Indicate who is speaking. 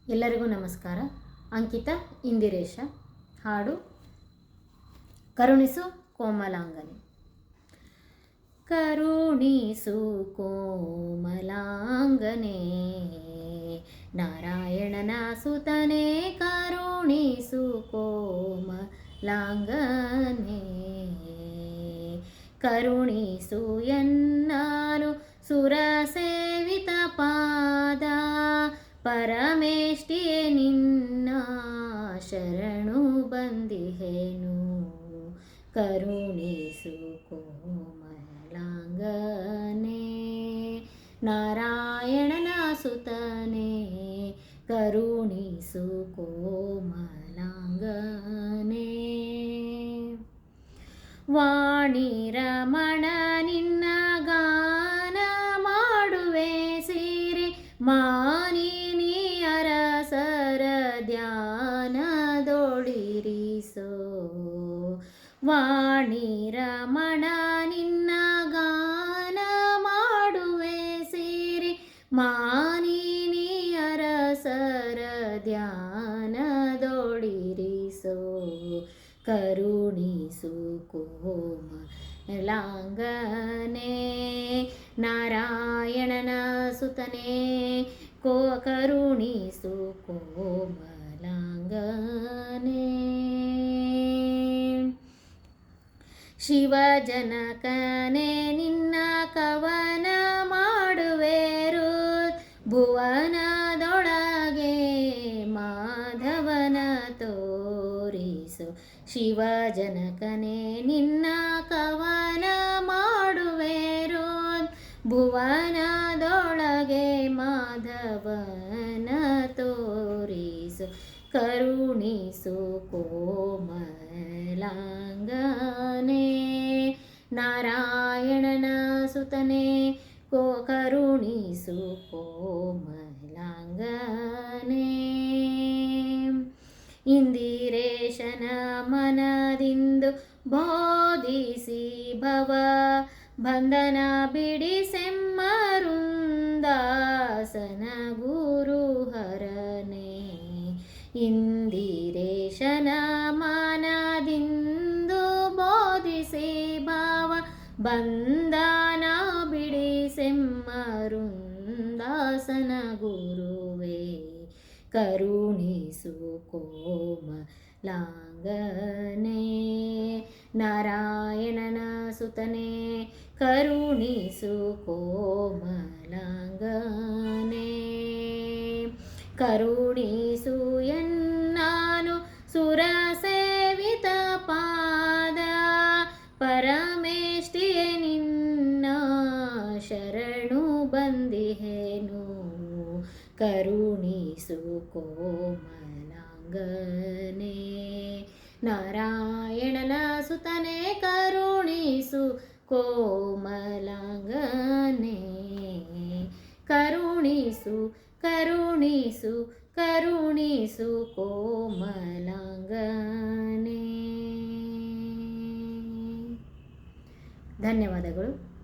Speaker 1: ಎಲ್ಲರಿಗೂ ನಮಸ್ಕಾರ. ಅಂಕಿತ ಇಂದಿರೇಶ. ಹಾಡು ಕರುಣಿಸು ಕೋಮಲಾಂಗನೆ. ಕರುಣಿಸು ಕೋಮಲಾಂಗನೆ, ನಾರಾಯಣನ ಸುತನೆ ಕರುಣಿಸು ಕೋಮಲಾಂಗನೆ. ಕರುಣಿಸು ಎನ್ನಾನು ಸುರಸೇವಿತ ಪಾದ, ಪರಮೇಷ್ಟಿಯೇ ನಿನ್ನ ಶರಣು ಬಂದಿಹೇನು. ಕರುಣಿಸು ಕೋಮಲಾಂಗನೆ, ನಾರಾಯಣನ ಸುತನೆ ಕರುಣಿಸು ಕೋಮಲಾಂಗನೆ. ವಾಣಿ ರಮಣ ನಿನ್ನ ಗಾನ ಮಾಡುವೆ ಸಿರಿ, ಮಾನಿನಿ ಅರಸರ ಧ್ಯಾನದೊಳಿರಿಸೋ. ವಾಣಿ ರಮಣ ನಿನ್ನ ಗಾನ ಮಾಡುವೆ ಸಿರಿ, ಮಾನಿನಿ ಅರಸರ ಧ್ಯಾನದೊಳಿರಿಸೋ. ಕರುಣಿಸು ಕೋಮಲಾಂಗನೆ, ನಾರಾಯಣನ ಸುತನೆ ಕರುಣಿಸು ಕೋಮಲಾಂಗನೆ. ಶಿವಜನಕನೇ ನಿನ್ನ ಕವನ ಮಾಡುವೆರು, ಭುವನದೊಳಗೆ ಮಾಧವನ ತೋರಿಸು. ಶಿವಜನಕನೇ ನಿನ್ನ ಕವನ ಮಾಡುವೆರು, ಭುವನದೊಳಗೆ ಮಾಧವನ ತೋರಿಸು. ಕರುಣಿಸು ಕೋಮಲಾಂಗನೆ, ನಾರಾಯಣನ ಸುತನೆ ಕರುಣಿಸು ಕೋಮಲಾಂಗನೆ. ಇಂದಿರೇಶನ ಮನದಿಂದು ಬೋಧಿಸಿ ಭವ ಬಂಧನ ಬಿಡಿಸೆಮ್ಮರುಂದಾಸನ ಗುರುಹರನೆ. ಇಂದಿರೇಶನ ಮನದಿಂದು ಬೋಧಿಸಿ ಭಾವ ಬಂಧನ ಬಿಡಿಸೆಮ್ಮರುಂದಾಸನ ಗುರುವೇ. ಕರುಣಿಸು ಕೋಮಲಾಂಗನೆ, ನಾರಾಯಣನ ಸುತನೆ ಕರುಣಿಸು ಕೋಮಲಾಂಗನೆ. ಕರುಣಿಸು ಎನ್ನಾನು ಸುರಸೇವಿತ ಪಾದ, ಪರಮೇಷ್ಟಿಯೇ ನಿನ್ನ ಶರಣು ಬಂದಿಹೇನು. ಕರುಣಿಸು ಕೋಮಲಾಂಗನೆ, ನಾರಾಯಣನ ಸುತನೆ ಕರುಣಿಸು ಕೋಮಲಾಂಗನೆ. ಕರುಣಿಸು ಕರುಣಿಸು ಕರುಣಿಸು ಕೋಮಲಾಂಗನೆ. ಧನ್ಯವಾದಗಳು.